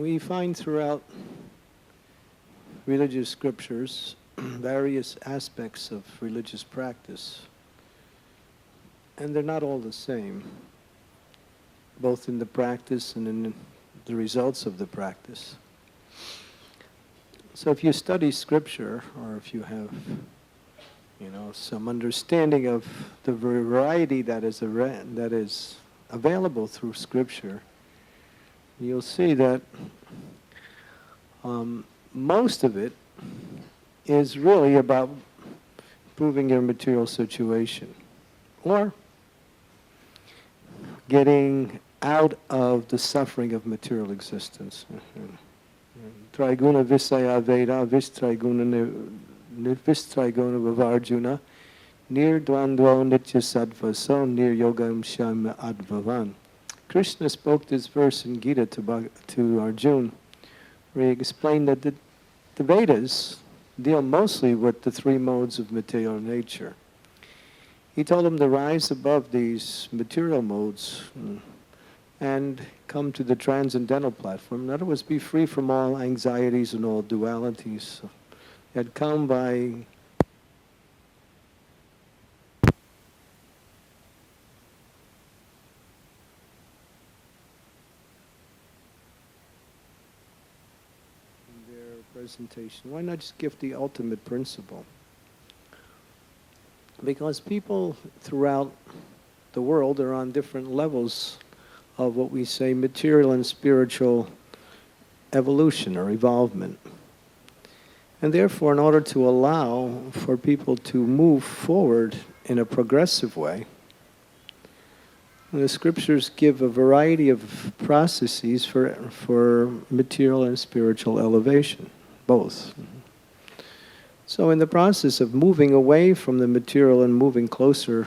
we find throughout religious scriptures various aspects of religious practice, and they're not all the same, both in the practice and in the results of the practice. So if you study scripture, or if you have, some understanding of the variety that is available through scripture, you'll see that most of it is really about improving your material situation, or getting out of the suffering of material existence. Triguna Visaya Veda Vistraiguna Vivarjuna Nirdvandvo Nitya Sattva So Nir Yogam Shama Advavan. Krishna spoke this verse in Gita to Arjuna, where he explained that the Vedas deal mostly with the three modes of material nature. He told him to rise above these material modes and come to the transcendental platform. In other words, be free from all anxieties and all dualities. Had come by their presentation. Why not just give the ultimate principle? Because people throughout the world are on different levels of what we say material and spiritual evolution or evolvement. And therefore, in order to allow for people to move forward in a progressive way, the scriptures give a variety of processes for material and spiritual elevation, both. So in the process of moving away from the material and moving closer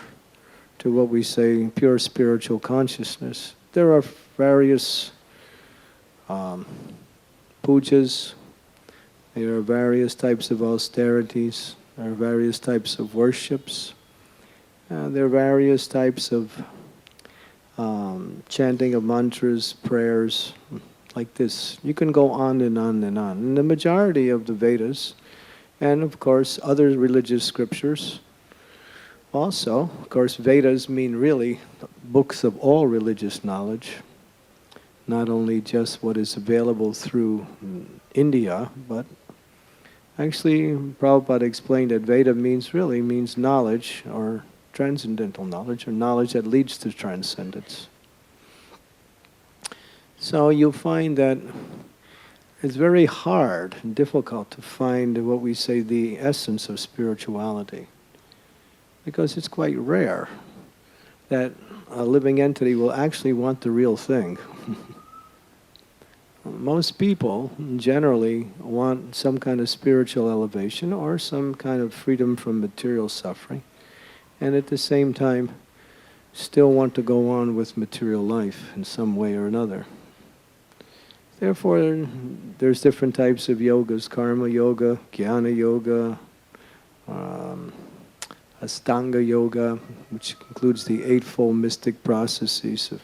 to what we say pure spiritual consciousness, there are various pujas, there are various types of austerities, there are various types of worships, there are various types of chanting of mantras, prayers, like this. You can go on and on and on. And the majority of the Vedas, and of course other religious scriptures, also, of course, Vedas mean really books of all religious knowledge, not only just what is available through India, but actually Prabhupada explained that Veda means knowledge, or transcendental knowledge, or knowledge that leads to transcendence. So you'll find that it's very hard and difficult to find what we say the essence of spirituality, because it's quite rare that a living entity will actually want the real thing. Most people generally want some kind of spiritual elevation or some kind of freedom from material suffering, and at the same time still want to go on with material life in some way or another. Therefore, there's different types of yogas: karma yoga, jnana yoga, Astanga Yoga, which includes the eightfold mystic processes of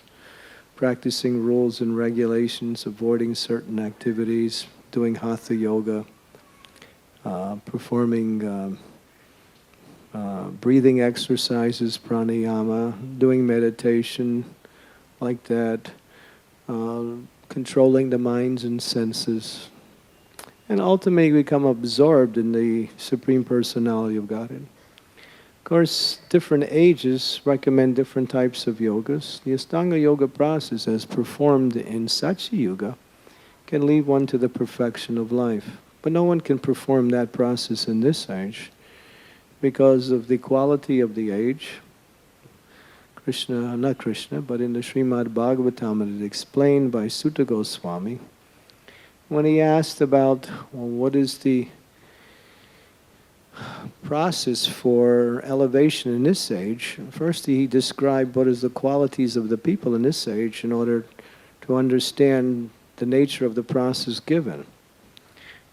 practicing rules and regulations, avoiding certain activities, doing Hatha Yoga, performing breathing exercises, pranayama, doing meditation like that, controlling the minds and senses, and ultimately become absorbed in the Supreme Personality of Godhead. Of course, different ages recommend different types of yogas. The Astanga Yoga process, as performed in Satya Yuga, can lead one to the perfection of life. But no one can perform that process in this age because of the quality of the age. Not Krishna, but in the Srimad Bhagavatam it is explained by Sutta Goswami, when he asked about, well, what is the process for elevation in this age. First he described what is the qualities of the people in this age in order to understand the nature of the process given.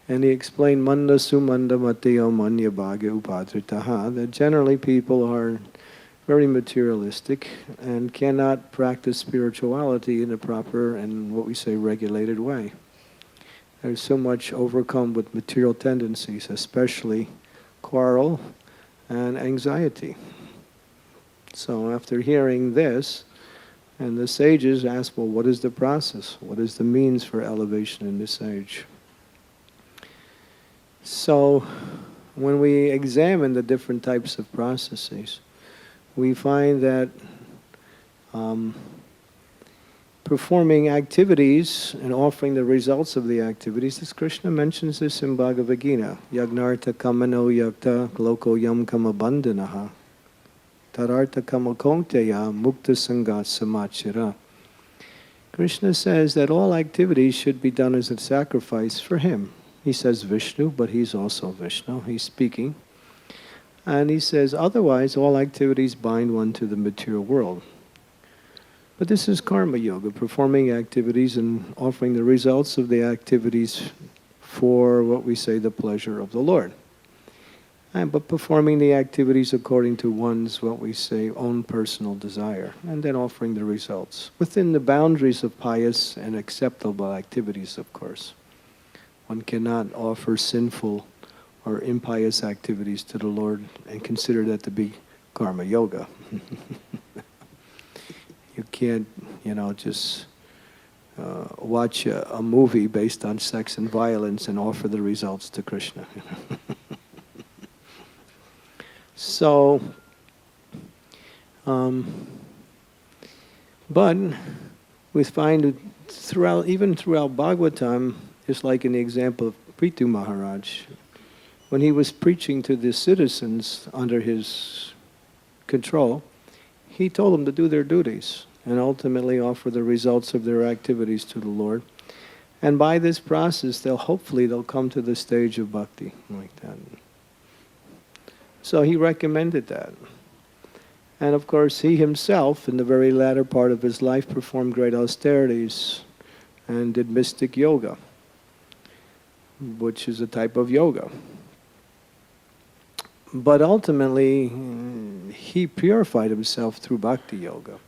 And he explained manda sumanda mateo manya bhagya upadritaha, that generally people are very materialistic and cannot practice spirituality in a proper and what we say regulated way. There's so much overcome with material tendencies, especially quarrel and anxiety. So after hearing this, and the sages ask, well, what is the process? What is the means for elevation in this age? So when we examine the different types of processes, we find that performing activities and offering the results of the activities, as Krishna mentions this in Bhagavad Gita, Yagnartha kamano yakta loko yam kamabandanaha tarartha kamakonteya mukta sangat samachira. Krishna says that all activities should be done as a sacrifice for him. He says Vishnu, but he's also Vishnu. He's speaking. And he says, otherwise all activities bind one to the material world. But this is karma yoga, performing activities and offering the results of the activities for what we say the pleasure of the Lord. But performing the activities according to one's, what we say, own personal desire, and then offering the results within the boundaries of pious and acceptable activities, of course. One cannot offer sinful or impious activities to the Lord and consider that to be karma yoga. You can't, just watch a movie based on sex and violence and offer the results to Krishna. So, but we find even throughout Bhagavatam, just like in the example of Prithu Maharaj, when he was preaching to the citizens under his control, he told them to do their duties and ultimately offer the results of their activities to the Lord. And by this process, they'll come to the stage of bhakti, like that. So he recommended that. And of course, he himself, in the very latter part of his life, performed great austerities and did mystic yoga, which is a type of yoga. But ultimately, he purified himself through bhakti yoga.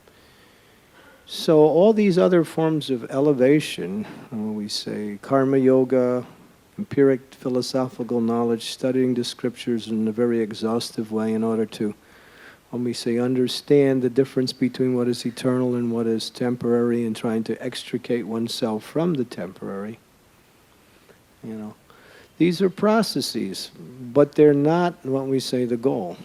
So all these other forms of elevation, we say karma yoga, empiric philosophical knowledge, studying the scriptures in a very exhaustive way in order to, when we say, understand the difference between what is eternal and what is temporary, and trying to extricate oneself from the temporary. These are processes, but they're not, what we say, the goal.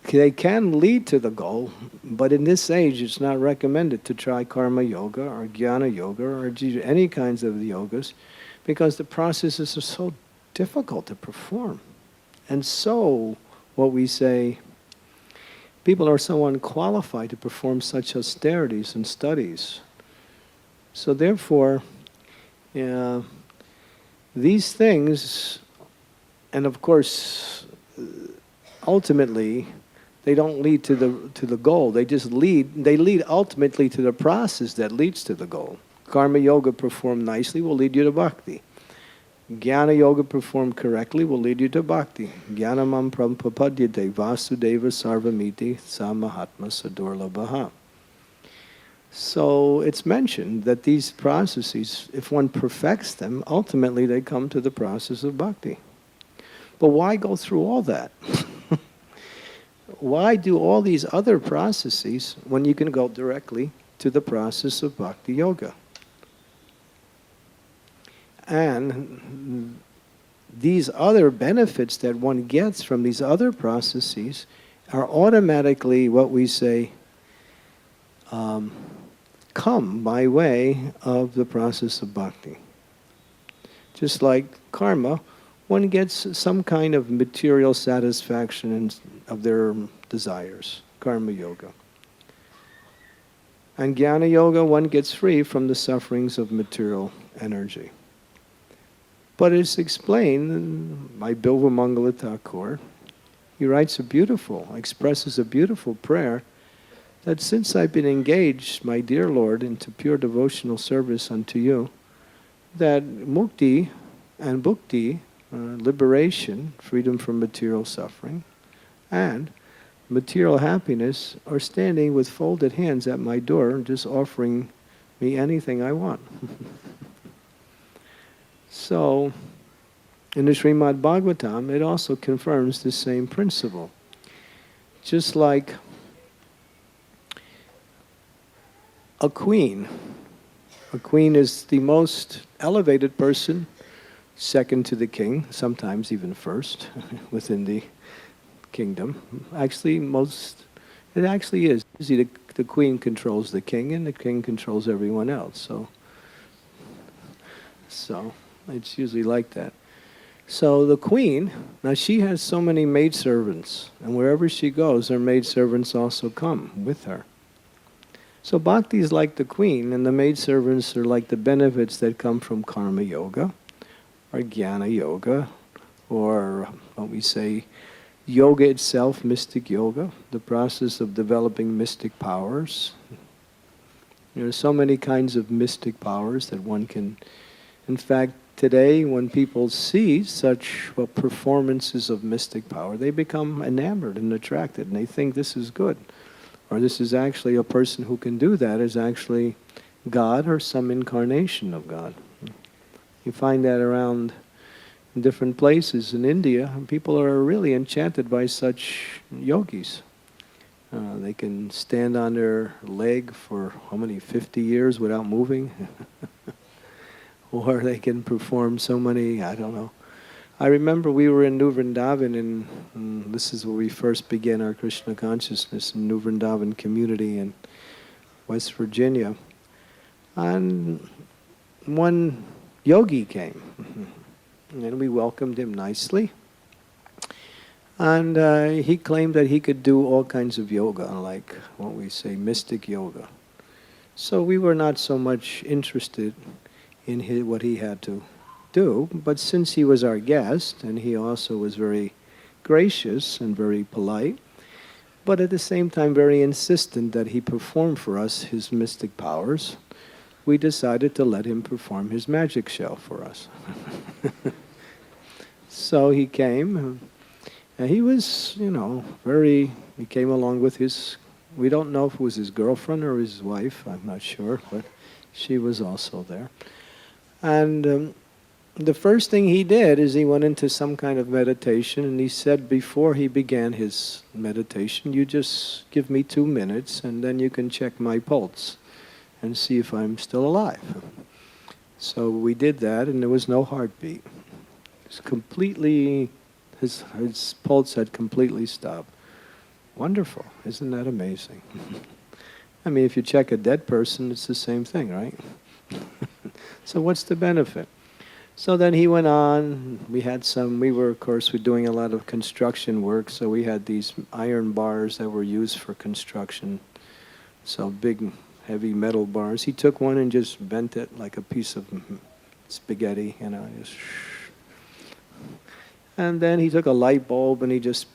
They can lead to the goal, but in this age it's not recommended to try karma yoga or jnana yoga or any kinds of yogas, because the processes are so difficult to perform. And so, what we say, people are so unqualified to perform such austerities and studies. So therefore, these things, and of course, ultimately, they don't lead to the goal. They lead ultimately to the process that leads to the goal. Karma yoga performed nicely will lead you to bhakti. Jnana yoga performed correctly will lead you to bhakti. Jnanamam prapadyate vasudeva sarvamiti samahatma sadurlabhaha. So it's mentioned that these processes, if one perfects them, ultimately they come to the process of bhakti. But why go through all that? Why do all these other processes when you can go directly to the process of bhakti yoga? And these other benefits that one gets from these other processes are automatically, what we say, come by way of the process of bhakti. Just like karma, one gets some kind of material satisfaction of their desires, karma yoga. And jnana yoga, one gets free from the sufferings of material energy. But it's explained by Bilva Mangala Thakur. He expresses a beautiful prayer, that since I've been engaged, my dear Lord, into pure devotional service unto you, that mukti and bhukti, liberation, freedom from material suffering, and material happiness are standing with folded hands at my door, just offering me anything I want. So, in the Srimad Bhagavatam, it also confirms the same principle. Just like a queen. A queen is the most elevated person, second to the king, sometimes even first within the kingdom. Actually, it actually is. You see, the queen controls the king, and the king controls everyone else. So it's usually like that. So the queen, now she has so many maidservants, and wherever she goes, her maidservants also come with her. So bhakti is like the queen, and the maidservants are like the benefits that come from karma yoga, or jnana yoga, or what we say, yoga itself, mystic yoga, the process of developing mystic powers. There are so many kinds of mystic powers that one can, in fact, today when people see such performances of mystic power, they become enamored and attracted, and they think this is good. Or this is actually a person who can do that is actually God or some incarnation of God. You find that around in different places in India. People are really enchanted by such yogis. They can stand on their leg for 50 years without moving? Or they can perform so many, I don't know. I remember we were in New Vrindavan, and this is where we first began our Krishna consciousness, in New Vrindavan community in West Virginia. And one yogi came, and we welcomed him nicely. And he claimed that he could do all kinds of yoga, like what we say, mystic yoga. So we were not so much interested in what he had to do, but since he was our guest, and he also was very gracious and very polite, but at the same time very insistent that he perform for us his mystic powers, we decided to let him perform his magic show for us. So he came, and he was, he came along with we don't know if it was his girlfriend or his wife, I'm not sure, but she was also there. And the first thing he did is he went into some kind of meditation, and he said before he began his meditation, you just give me 2 minutes and then you can check my pulse and see if I'm still alive. So we did that, and there was no heartbeat. It's completely, his pulse had completely stopped. Wonderful, isn't that amazing? I mean, if you check a dead person, it's the same thing, right? So what's the benefit? So then he went on. We were, of course, doing a lot of construction work, so we had these iron bars that were used for construction. So big, heavy metal bars. He took one and just bent it like a piece of spaghetti, just. And then he took a light bulb and he just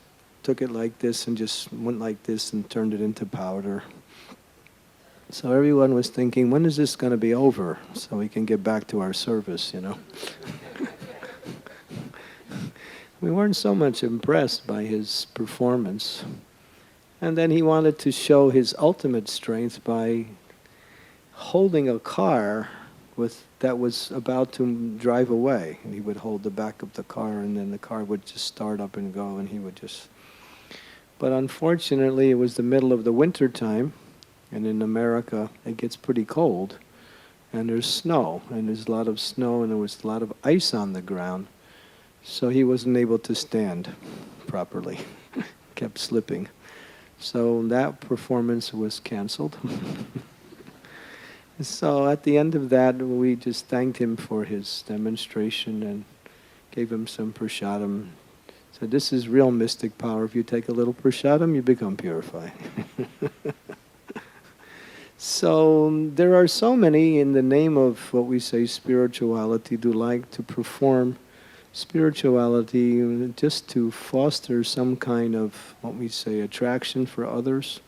took it like this and just went like this and turned it into powder. So everyone was thinking, when is this going to be over so we can get back to our service, We weren't so much impressed by his performance. And then he wanted to show his ultimate strength by holding a car that was about to drive away. And he would hold the back of the car, and then the car would just start up and go, and he would just... But unfortunately, it was the middle of the winter time, and in America, it gets pretty cold, and there's snow, and there's a lot of snow, and there was a lot of ice on the ground, so he wasn't able to stand properly, kept slipping. So that performance was canceled. So at the end of that, we just thanked him for his demonstration and gave him some prasadam. So this is real mystic power. If you take a little prasadam, you become purified. So there are so many in the name of what we say spirituality do like to perform spirituality just to foster some kind of what we say attraction for others.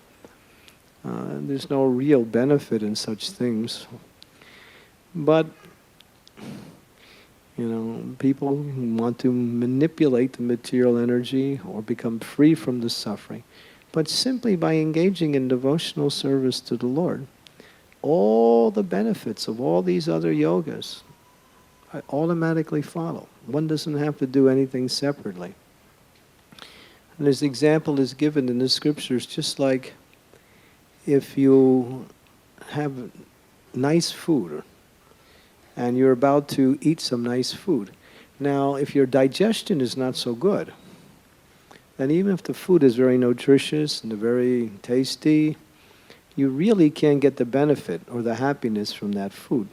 There's no real benefit in such things. But, people want to manipulate the material energy or become free from the suffering. But simply by engaging in devotional service to the Lord, all the benefits of all these other yogas automatically follow. One doesn't have to do anything separately. And this example is given in the scriptures, just like if you have nice food and you're about to eat some nice food. Now, if your digestion is not so good, then even if the food is very nutritious and very tasty, you really can't get the benefit or the happiness from that food.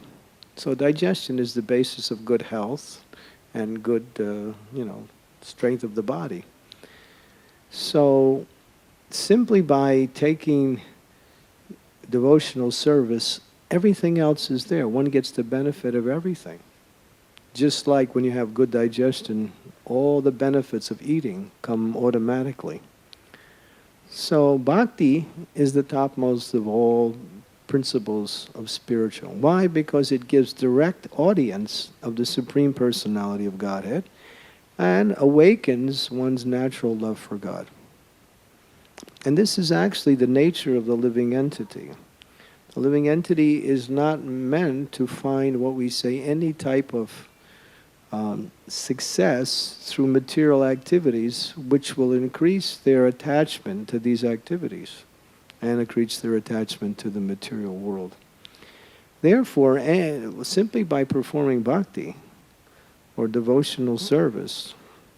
So digestion is the basis of good health and good, strength of the body. So simply by taking devotional service, everything else is there. One gets the benefit of everything. Just like when you have good digestion, all the benefits of eating come automatically. So bhakti is the topmost of all principles of spiritual. Why? Because it gives direct audience of the Supreme Personality of Godhead and awakens one's natural love for God. And this is actually the nature of the living entity. The living entity is not meant to find what we say any type of success through material activities which will increase their attachment to these activities and increase their attachment to the material world. Therefore, simply by performing bhakti or devotional service,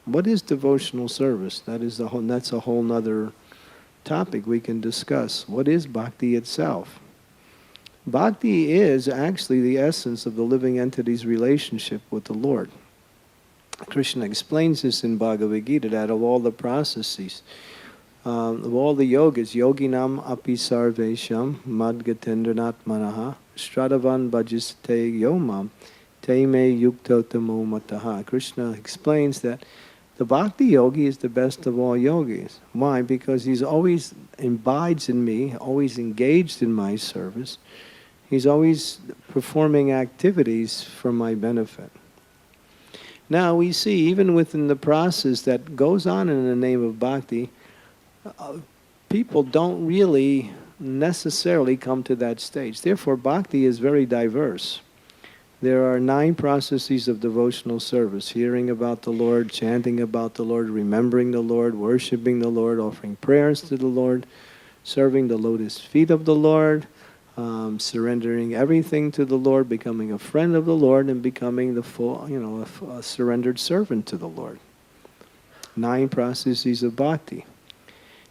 what is devotional service? That's a whole nother topic we can discuss. What is bhakti itself? Bhakti is actually the essence of the living entity's relationship with the Lord. Krishna explains this in Bhagavad Gita, that of all the processes, of all the yogas, yoginam api sarvesham madgatendranat manaha stradavan bhajiste yomam te me yukto tamo mataha. Krishna explains that the bhakti yogi is the best of all yogis. Why? Because he's always abides in me, always engaged in my service. He's always performing activities for my benefit. Now we see, even within the process that goes on in the name of bhakti, people don't really necessarily come to that stage. Therefore, bhakti is very diverse. There are 9 processes of devotional service: hearing about the Lord, chanting about the Lord, remembering the Lord, worshiping the Lord, offering prayers to the Lord, serving the lotus feet of the Lord, surrendering everything to the Lord, becoming a friend of the Lord, and becoming the full, a surrendered servant to the Lord. 9 processes of bhakti.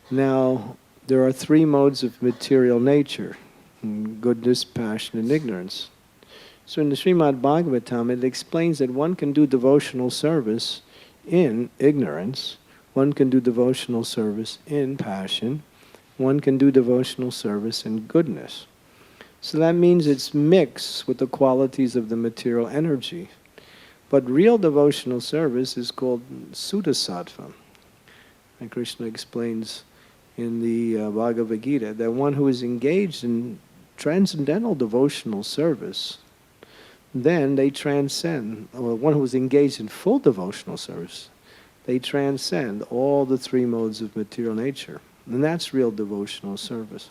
Now, there are 3 modes of material nature: goodness, passion, and ignorance. So in the Srimad Bhagavatam, it explains that one can do devotional service in ignorance, one can do devotional service in passion, one can do devotional service in goodness. So that means it's mixed with the qualities of the material energy. But real devotional service is called Sudasattva. And Krishna explains in the Bhagavad Gita that one who is engaged in transcendental devotional service, then they transcend, or one who is engaged in full devotional service, they transcend all the 3 modes of material nature. And that's real devotional service.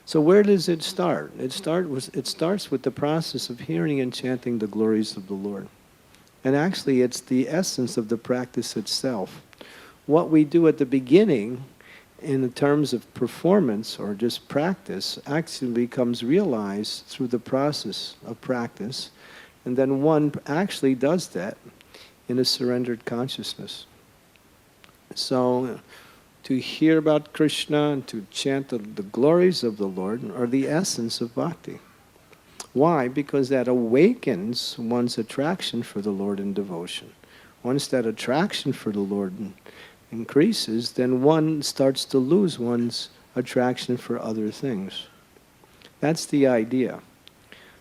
So where does it start? It starts with the process of hearing and chanting the glories of the Lord. And actually it's the essence of the practice itself. What we do at the beginning in the terms of performance or just practice actually becomes realized through the process of practice. And then one actually does that in a surrendered consciousness. So to hear about Krishna and to chant the glories of the Lord are the essence of bhakti. Why? Because that awakens one's attraction for the Lord in devotion. Once that attraction for the Lord increases, then one starts to lose one's attraction for other things. That's the idea.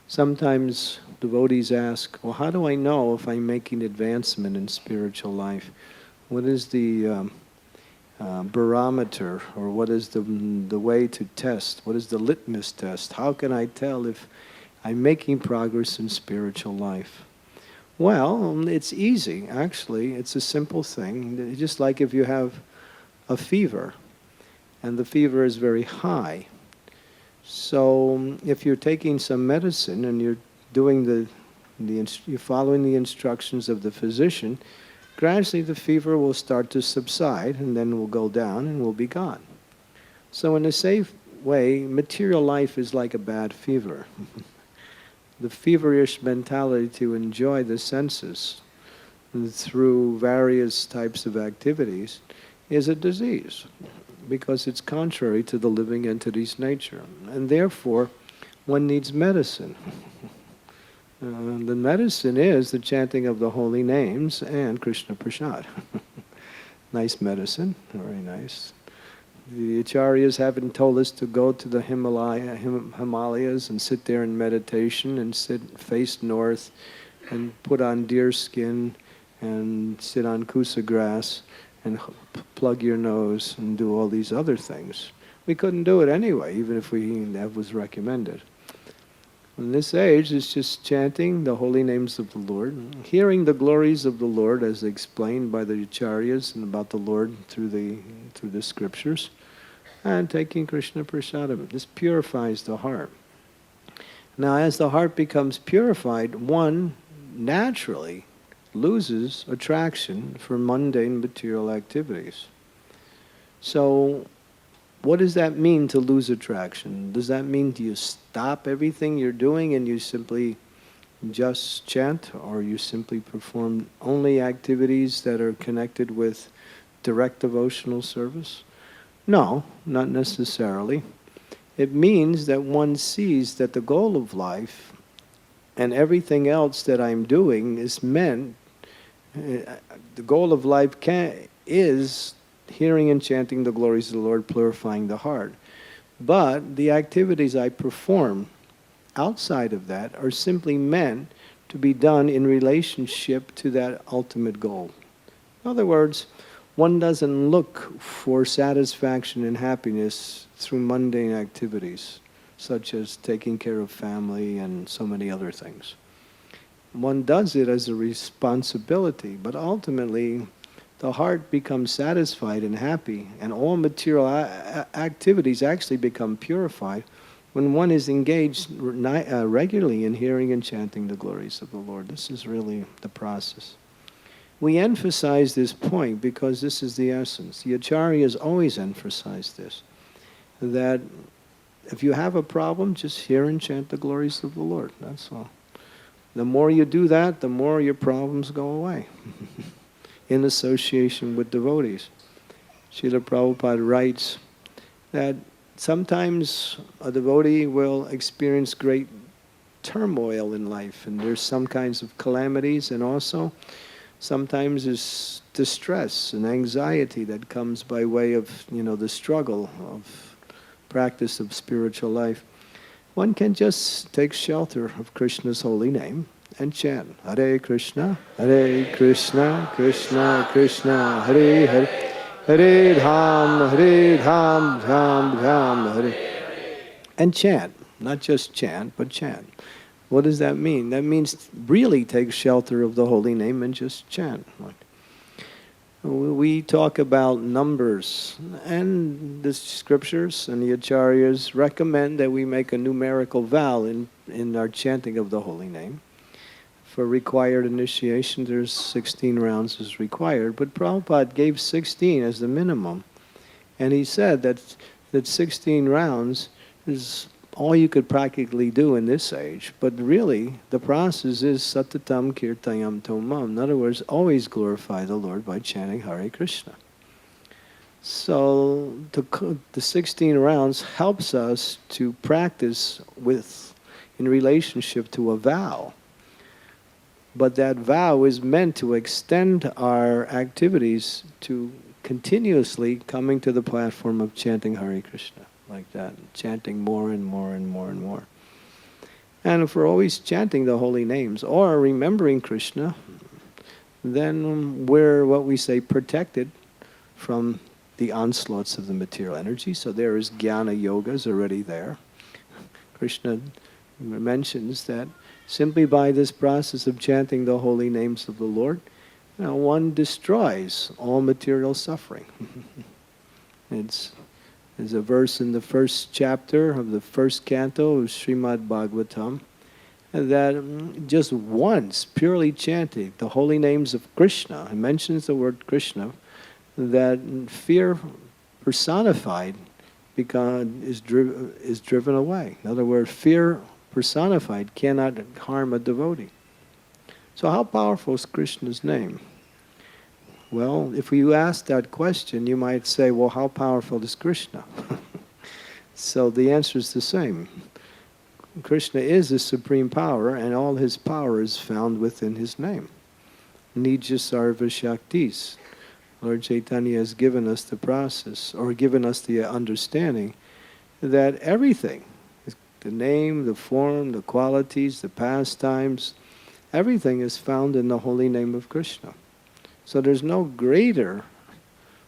Sometimes devotees ask, well, how do I know if I'm making advancement in spiritual life? What is the barometer, or what is the way to test? What is the litmus test? How can I tell if I'm making progress in spiritual life? Well, it's easy, actually. It's a simple thing. Just like if you have a fever, and the fever is very high. So if you're taking some medicine and you're doing the You're following the instructions of the physician, gradually the fever will start to subside and then will go down and will be gone. So in a safe way, material life is like a bad fever. The feverish mentality to enjoy the senses through various types of activities is a disease, because it's contrary to the living entity's nature. And therefore, one needs medicine. The medicine is the chanting of the holy names and Krishna Prasad. Nice medicine, very nice. The Acharyas haven't told us to go to the Himalayas and sit there in meditation and sit face north and put on deer skin and sit on kusa grass and plug your nose and do all these other things. We couldn't do it anyway, even if that was recommended. In this age, it's just chanting the holy names of the Lord, hearing the glories of the Lord as explained by the Acharyas and about the Lord through the scriptures, and taking Krishna Prasadam. This purifies the heart. Now, as the heart becomes purified, one naturally loses attraction for mundane material activities. So, what does that mean to lose attraction? Does that mean you stop everything you're doing and you simply just chant, or you simply perform only activities that are connected with direct devotional service? No, not necessarily. It means that one sees that the goal of life and everything else that I'm doing is meant, the goal of life is hearing and chanting the glories of the Lord, purifying the heart. But the activities I perform outside of that are simply meant to be done in relationship to that ultimate goal. In other words, one doesn't look for satisfaction and happiness through mundane activities, such as taking care of family and so many other things. One does it as a responsibility, but ultimately the heart becomes satisfied and happy, and all material activities actually become purified when one is engaged regularly in hearing and chanting the glories of the Lord. This is really the process. We emphasize this point because this is the essence. The Acharyas always emphasize this, that if you have a problem, just hear and chant the glories of the Lord. That's all. The more you do that, the more your problems go away. In association with devotees. Srila Prabhupada writes that sometimes a devotee will experience great turmoil in life, and there's some kinds of calamities, and also sometimes there's distress and anxiety that comes by way of, the struggle of practice of spiritual life. One can just take shelter of Krishna's holy name and chant Hare Krishna, Krishna Krishna, Hare Hare, Hare Dham, Dham, Hare. And chant, not just chant, but chant. What does that mean? That means really take shelter of the holy name and just chant. We talk about numbers, and the scriptures and the acharyas recommend that we make a numerical vow in our chanting of the holy name. For required initiation, there's 16 rounds is required, but Prabhupada gave 16 as the minimum. And he said that 16 rounds is all you could practically do in this age. But really, the process is satatam kirtayam tomam. In other words, always glorify the Lord by chanting Hare Krishna. So the 16 rounds helps us to practice in relationship to a vow. But that vow is meant to extend our activities to continuously coming to the platform of chanting Hare Krishna, like that, chanting more and more and more and more. And if we're always chanting the holy names or remembering Krishna, then we're, what we say, protected from the onslaughts of the material energy. So there is jnana yogas already there. Krishna mentions that simply by this process of chanting the holy names of the Lord, one destroys all material suffering. There's a verse in the first chapter of the first canto of Srimad Bhagavatam, that just once purely chanting the holy names of Krishna, it mentions the word Krishna, that fear personified is driven away. In other words, fear personified cannot harm a devotee. So how powerful is Krishna's name? Well, if you ask that question, you might say, well, how powerful is Krishna? So the answer is the same. Krishna is the supreme power, and all his power is found within his name. Nija Sarva Shaktis. Lord Chaitanya has given us the process, or given us the understanding, that everything, the name, the form, the qualities, the pastimes, everything is found in the holy name of Krishna. So there's no greater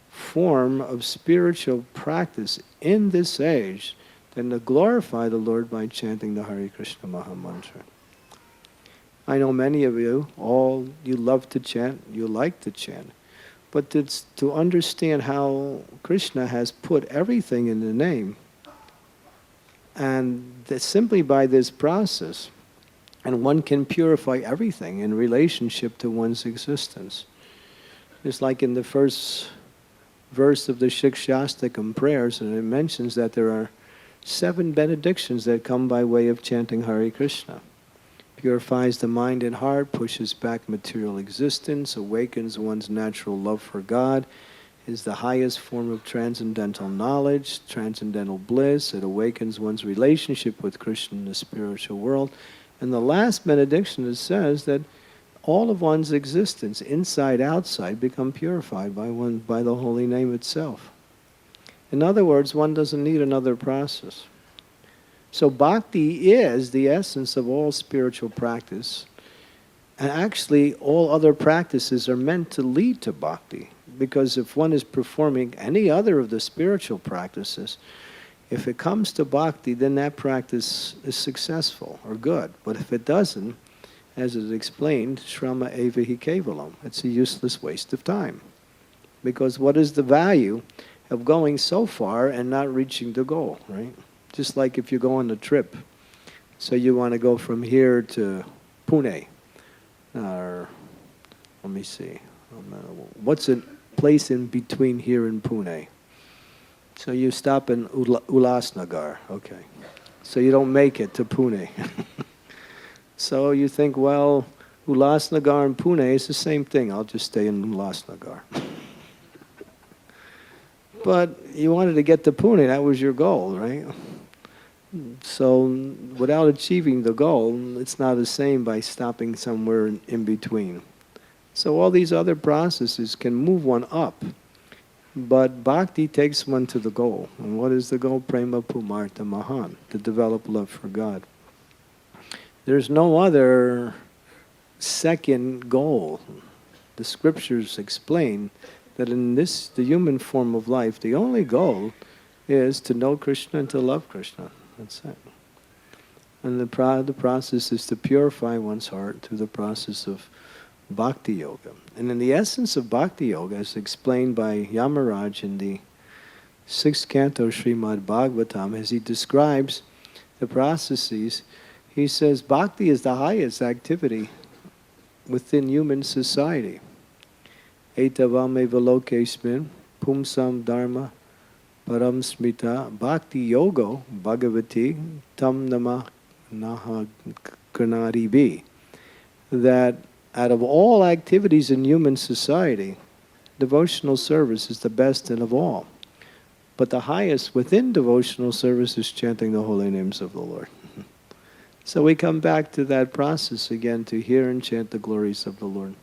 form of spiritual practice in this age than to glorify the Lord by chanting the Hare Krishna Maha Mantra. I know many of you, you love to chant, you like to chant, but it's to understand how Krishna has put everything in the name, and that simply by this process, and one can purify everything in relationship to one's existence. It's like in the first verse of the Shikshastakam prayers, and it mentions that there are 7 benedictions that come by way of chanting Hare Krishna. Purifies the mind and heart, pushes back material existence, awakens one's natural love for God, is the highest form of transcendental knowledge, transcendental bliss. It awakens one's relationship with Krishna in the spiritual world. And the last benediction, it says that all of one's existence, inside, outside, become purified by the holy name itself. In other words, one doesn't need another process. So bhakti is the essence of all spiritual practice. And actually, all other practices are meant to lead to bhakti. Because if one is performing any other of the spiritual practices, if it comes to bhakti, then that practice is successful or good. But if it doesn't, as is explained, shrama eva hi kevalam. It's a useless waste of time. Because what is the value of going so far and not reaching the goal, right? Just like if you go on a trip. So you want to go from here to Pune. Or, let me see. What's a place in between here and Pune? So you stop in Ulhasnagar, okay. So you don't make it to Pune. So you think, well, Ulhasnagar and Pune is the same thing. I'll just stay in Ulhasnagar. But you wanted to get to Pune. That was your goal, right? So without achieving the goal, it's not the same by stopping somewhere in between. So all these other processes can move one up. But bhakti takes one to the goal. And what is the goal? Prema Pumartha Mahan, to develop love for God. There's no other second goal. The scriptures explain that in the human form of life, the only goal is to know Krishna and to love Krishna. That's it. And the process is to purify one's heart through the process of bhakti yoga. And in the essence of bhakti yoga, as explained by Yamaraj in the 6th canto Srimad Bhagavatam, as he describes the processes, he says bhakti is the highest activity within human society. Etavame velokesmin pumsam dharma param smita bhakti yogo bhagavati tam nama naha karnaribi. That out of all activities in human society, devotional service is the best of all. But the highest within devotional service is chanting the holy names of the Lord. So we come back to that process again, to hear and chant the glories of the Lord.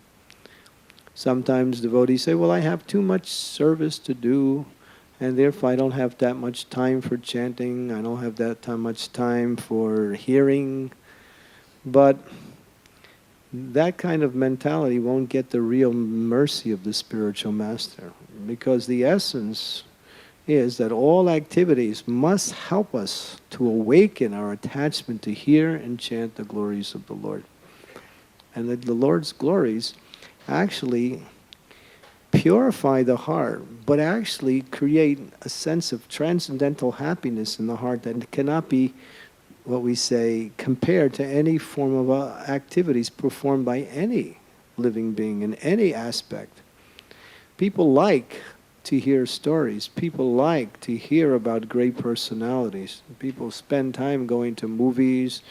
Sometimes devotees say, well, I have too much service to do, and therefore I don't have that much time for chanting, I don't have that much time for hearing. But that kind of mentality won't get the real mercy of the spiritual master, because the essence is that all activities must help us to awaken our attachment to hear and chant the glories of the Lord. And that the Lord's glories actually purify the heart, but actually create a sense of transcendental happiness in the heart that cannot be what we say, compared to any form of activities performed by any living being in any aspect. People like to hear stories. People like to hear about great personalities. People spend time going to movies,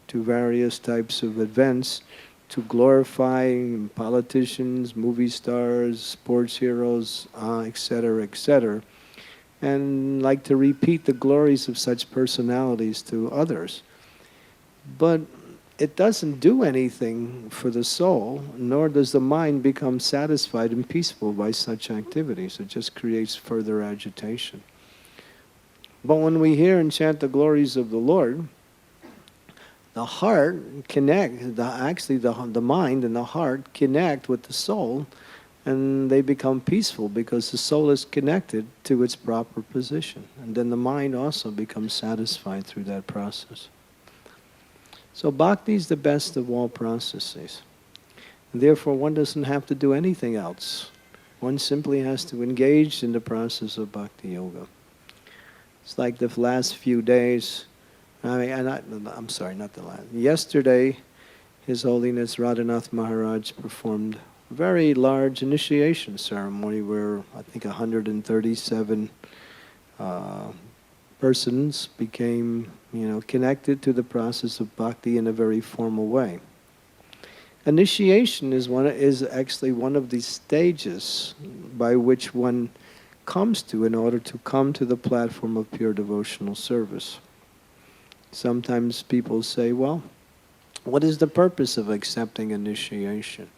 to various types of events, to glorifying politicians, movie stars, sports heroes, etc., etc., and like to repeat the glories of such personalities to others. But it doesn't do anything for the soul, nor does the mind become satisfied and peaceful by such activities. It just creates further agitation. But when we hear and chant the glories of the Lord, the heart connect, the mind and the heart connect with the soul, and they become peaceful because the soul is connected to its proper position. And then the mind also becomes satisfied through that process. So bhakti is the best of all processes. And therefore one doesn't have to do anything else. One simply has to engage in the process of bhakti yoga. It's like the last few days, yesterday, His Holiness Radhanath Maharaj performed a very large initiation ceremony where I think 137 persons became, connected to the process of bhakti in a very formal way. Initiation is actually one of the stages by which one comes to in order to come to the platform of pure devotional service. Sometimes people say, well, what is the purpose of accepting initiation?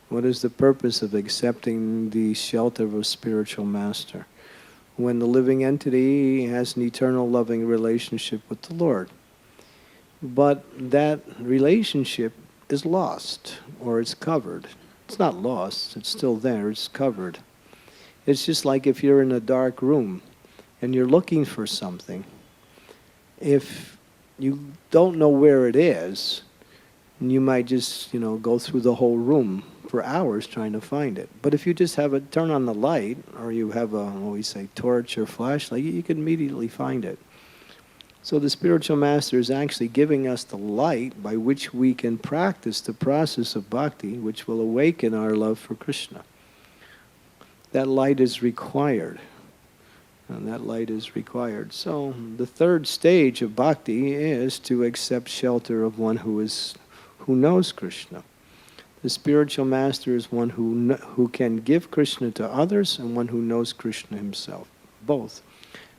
What is the purpose of accepting the shelter of a spiritual master when the living entity has an eternal loving relationship with the Lord? But that relationship is lost, or it's covered. It's not lost, it's still there, it's covered. It's just like if you're in a dark room and you're looking for something. If you don't know where it is, you might just, go through the whole room for hours trying to find it. But if you just turn on the light, or you have a, what we say, torch or flashlight, you can immediately find it. So the spiritual master is actually giving us the light by which we can practice the process of bhakti, which will awaken our love for Krishna. That light is required. And that light is required. So the third stage of bhakti is to accept shelter of one who knows Krishna. The spiritual master is one who can give Krishna to others and one who knows Krishna himself. Both.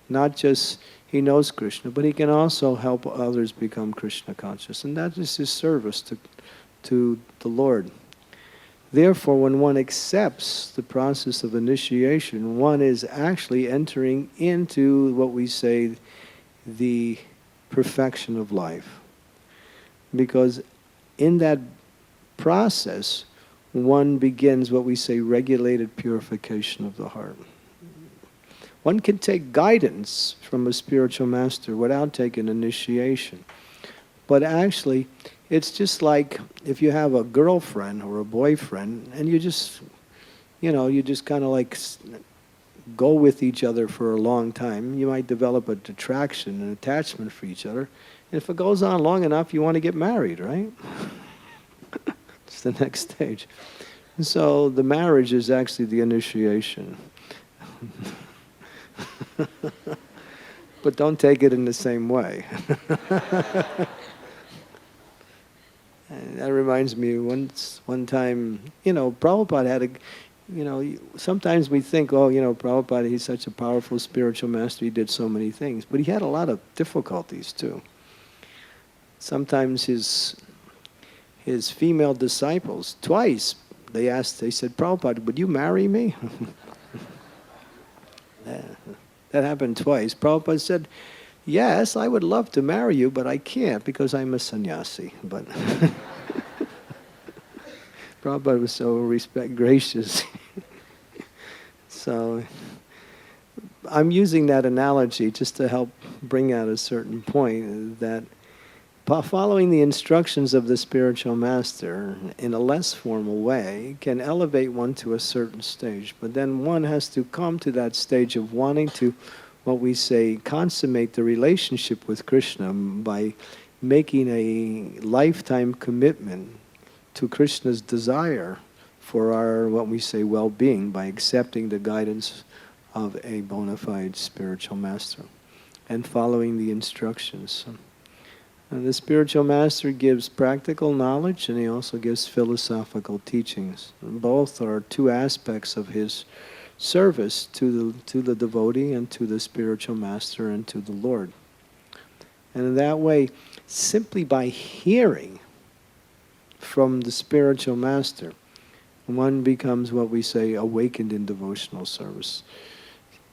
Not just he knows Krishna, but he can also help others become Krishna conscious. And that is his service to the Lord. Therefore, when one accepts the process of initiation, one is actually entering into what we say the perfection of life. Because in that process, one begins what we say regulated purification of the heart. One can take guidance from a spiritual master without taking initiation. But actually, it's just like if you have a girlfriend or a boyfriend and you just kind of like go with each other for a long time, you might develop a attraction and attachment for each other. And if it goes on long enough, you want to get married, right? It's the next stage. And so the marriage is actually the initiation. But don't take it in the same way. And that reminds me, one time, Prabhupada had sometimes we think, Prabhupada, he's such a powerful spiritual master, he did so many things. But he had a lot of difficulties too. Sometimes his female disciples, twice, they said, Prabhupada, would you marry me? That happened twice. Prabhupada said, yes, I would love to marry you, but I can't because I'm a sannyasi. But Prabhupada was so gracious. So I'm using that analogy just to help bring out a certain point that following the instructions of the spiritual master in a less formal way can elevate one to a certain stage. But then one has to come to that stage of wanting to what we say, consummate the relationship with Krishna by making a lifetime commitment to Krishna's desire for our, what we say, well-being, by accepting the guidance of a bona fide spiritual master and following the instructions. And the spiritual master gives practical knowledge, and he also gives philosophical teachings. And both are two aspects of his service to the devotee and to the spiritual master and to the Lord. And in that way, simply by hearing from the spiritual master, one becomes, what we say, awakened in devotional service.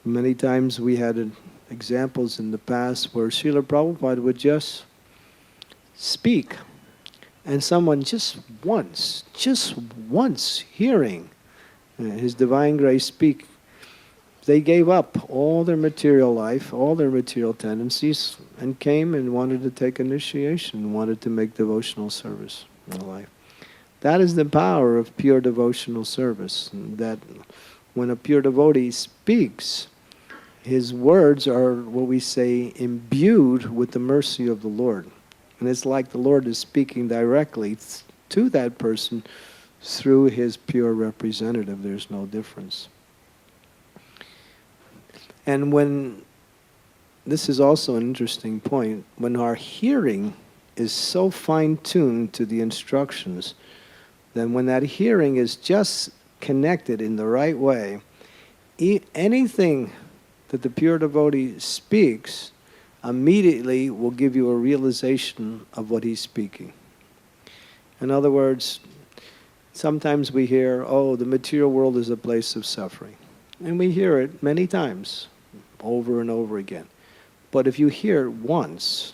Many times we had examples in the past where Srila Prabhupada would just speak, and someone just once hearing His Divine Grace speak, they gave up all their material life, all their material tendencies, and came and wanted to take initiation, wanted to make devotional service in their life. That is the power of pure devotional service, that when a pure devotee speaks, his words are, what we say, imbued with the mercy of the Lord. And it's like the Lord is speaking directly to that person through his pure representative. There's no difference. And when, this is also an interesting point, when our hearing is so fine-tuned to the instructions, then when that hearing is just connected in the right way, anything that the pure devotee speaks immediately will give you a realization of what he's speaking. In other words, sometimes we hear, oh, the material world is a place of suffering. And we hear it many times, over and over again. But if you hear it once,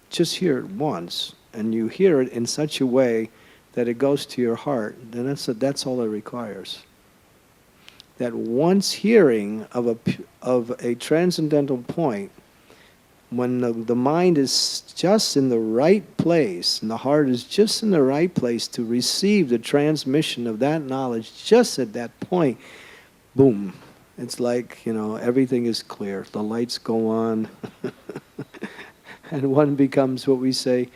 just hear it once, and you hear it in such a way that it goes to your heart, then that's all it requires. That once hearing of a transcendental point, when the mind is just in the right place, and the heart is just in the right place to receive the transmission of that knowledge, just at that point, boom. It's like, everything is clear. The lights go on. And one becomes, what we say,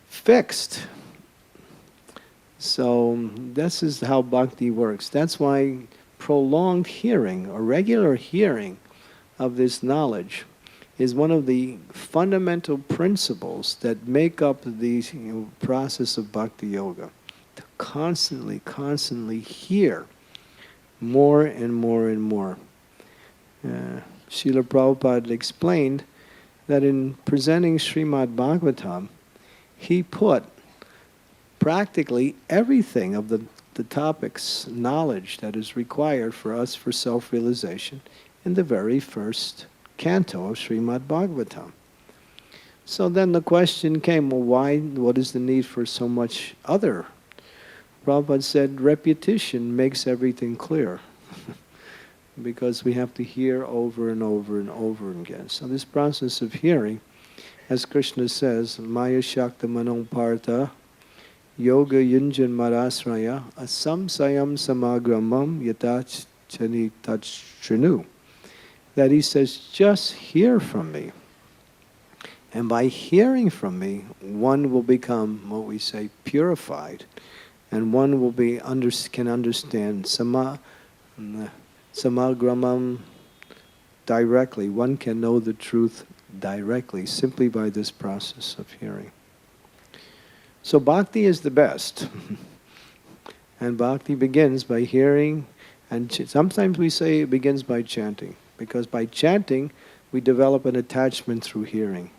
fixed. So this is how bhakti works. That's why prolonged hearing, or regular hearing of this knowledge, is one of the fundamental principles that make up the process of bhakti yoga. To constantly hear more and more and more. Srila Prabhupada explained that in presenting Srimad Bhagavatam, he put practically everything of the topics, knowledge that is required for us for self-realization in the very first canto of Srimad Bhagavatam. So then the question came, well, what is the need for so much other? Prabhupada said, repetition makes everything clear. Because we have to hear over and over and over again. So this process of hearing, as Krishna says, Maya Shakta Manopartha Yoga Yunjan Marasraya Asam Sayam Samagramam Yatach Chani Tachrinu. That he says, just hear from me. And by hearing from me, one will become, what we say, purified. And one will can understand samagramam directly. One can know the truth directly, simply by this process of hearing. So bhakti is the best. And bhakti begins by hearing, and sometimes we say it begins by chanting. Because by chanting, we develop an attachment through hearing.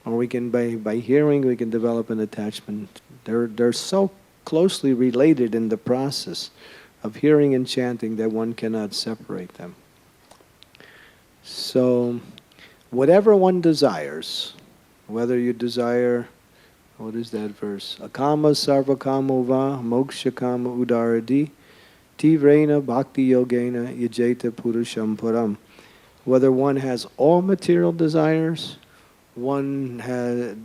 Or we can, by hearing, we can develop an attachment. They're so closely related in the process of hearing and chanting that one cannot separate them. So, whatever one desires, whether you desire, what is that verse? Akama sarvakamo va moksha kama udaradi tivrena bhakti yogena yajeta purusham param. Whether one has all material desires, one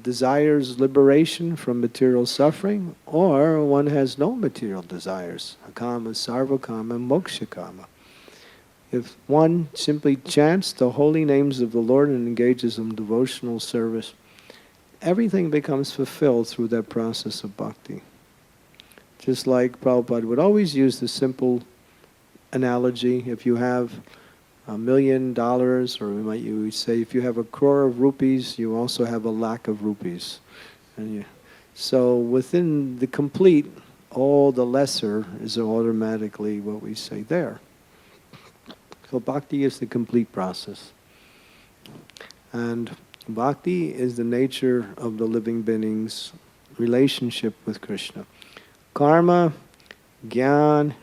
desires liberation from material suffering, or one has no material desires. Akama, sarvakama, moksha kama. If one simply chants the holy names of the Lord and engages in devotional service, everything becomes fulfilled through that process of bhakti. Just like Prabhupada would always use the simple analogy, if you have $1 million, or we might say if you have 1 crore of rupees, you also have a lakh of rupees. So within the complete, all the lesser is automatically what we say there. So bhakti is the complete process. And bhakti is the nature of the living being's relationship with Krishna. Karma, jnana,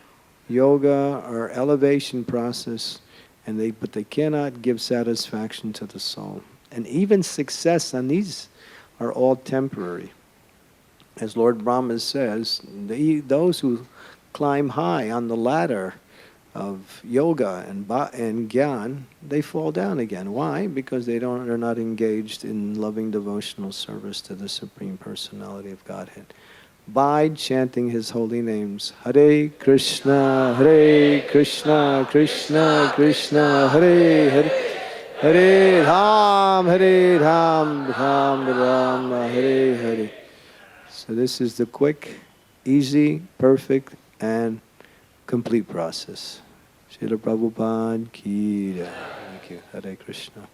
yoga are elevation process, but they cannot give satisfaction to the soul. And even success on these are all temporary. As Lord Brahma says, those who climb high on the ladder of yoga and jnana, they fall down again. Why? Because they're not engaged in loving devotional service to the Supreme Personality of Godhead. By chanting His holy names, Hare Krishna, Krishna Krishna, Hare Hare, Hare Ram, Ram Ram, Hare Hare. So this is the quick, easy, perfect, and complete process. Srila Prabhupada ki jai. Thank you. Hare Krishna.